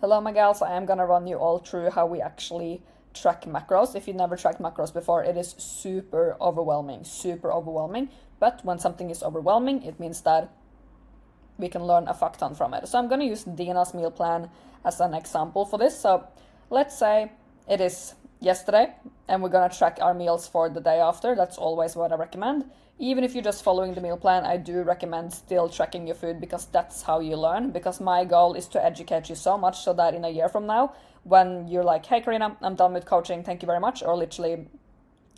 Hello my gals, I am gonna run you all through how we actually track macros. If you never tracked macros before, it is super overwhelming. But when something is overwhelming, it means that we can learn a fuck ton from it. So I'm gonna use Dina's meal plan as an example for this. So let's say it is yesterday and we're gonna track our meals for the day after. That's always what I recommend. Even if you're just following the meal plan, I do recommend still tracking your food because that's how you learn. Because my goal is to educate you so much so that in a year from now, when you're like, hey Karina, I'm done with coaching, thank you very much, or literally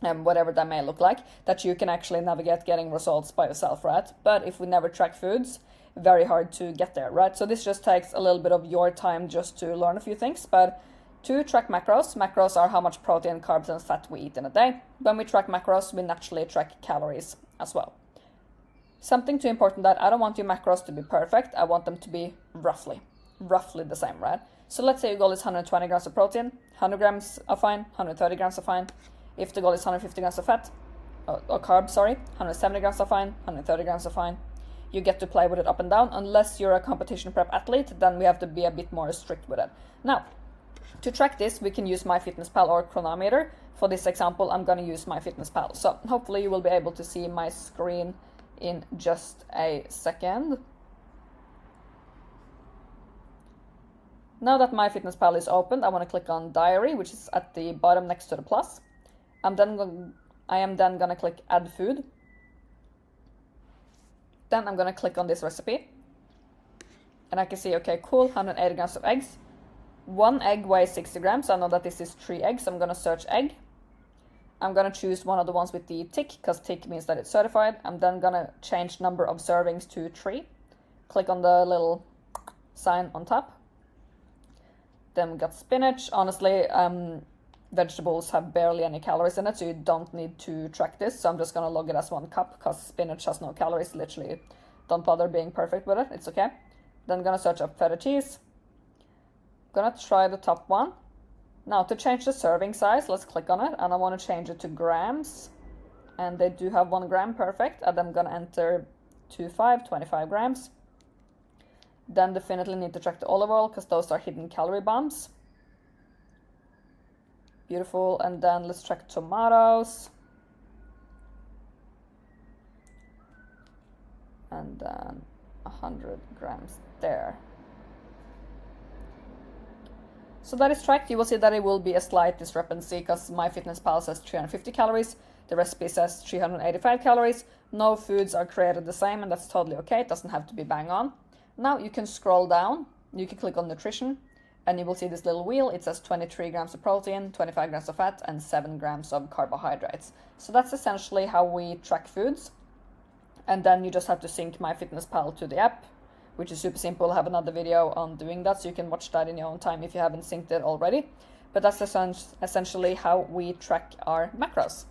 whatever that may look like, that you can actually navigate getting results by yourself, right? But if we never track foods, very hard to get there, right? So this just takes a little bit of your time just to learn a few things. But to track macros are how much protein, carbs, and fat we eat in a day. When we track macros, we naturally track calories as well. Something too important that I don't want your macros to be perfect. I want them to be roughly the same, right? So let's say your goal is 120 grams of protein, 100 grams are fine, 130 grams are fine. If the goal is 150 grams of fat, or carbs, 170 grams are fine, 130 grams are fine. You get to play with it up and down. Unless you're a competition prep athlete, then we have to be a bit more strict with it. Now, to track this, we can use MyFitnessPal or Cronometer. For this example, I'm going to use MyFitnessPal. So hopefully you will be able to see my screen in just a second. Now that MyFitnessPal is opened, I want to click on Diary, which is at the bottom next to the plus. I am then going to click Add Food. Then I'm going to click on this recipe. And I can see, okay, cool, 180 grams of eggs. One egg weighs 60 grams. So I know that this is 3 eggs. I'm going to search egg. I'm going to choose one of the ones with the tick, because tick means that it's certified. I'm then going to change number of servings to 3. Click on the little sign on top. Then we got spinach. Honestly, vegetables have barely any calories in it, so you don't need to track this. So I'm just going to log it as 1 cup, because spinach has no calories. Literally, don't bother being perfect with it. It's okay. Then I'm going to search up feta cheese. Gonna try the top one. Now to change the serving size, let's click on it, and I want to change it to grams, and they do have 1 gram, perfect. And I'm gonna enter 25 grams. Then definitely need to track the olive oil, because those are hidden calorie bombs. Beautiful. And then let's track tomatoes, and then 100 grams there. So that is tracked. You will see that it will be a slight discrepancy because MyFitnessPal says 350 calories. The recipe says 385 calories. No foods are created the same, and that's totally okay. It doesn't have to be bang on. Now you can scroll down. You can click on nutrition, and you will see this little wheel. It says 23 grams of protein, 25 grams of fat, and 7 grams of carbohydrates. So that's essentially how we track foods. And then you just have to sync MyFitnessPal to the app, which is super simple. I have another video on doing that, so you can watch that in your own time if you haven't synced it already. But that's essentially how we track our macros.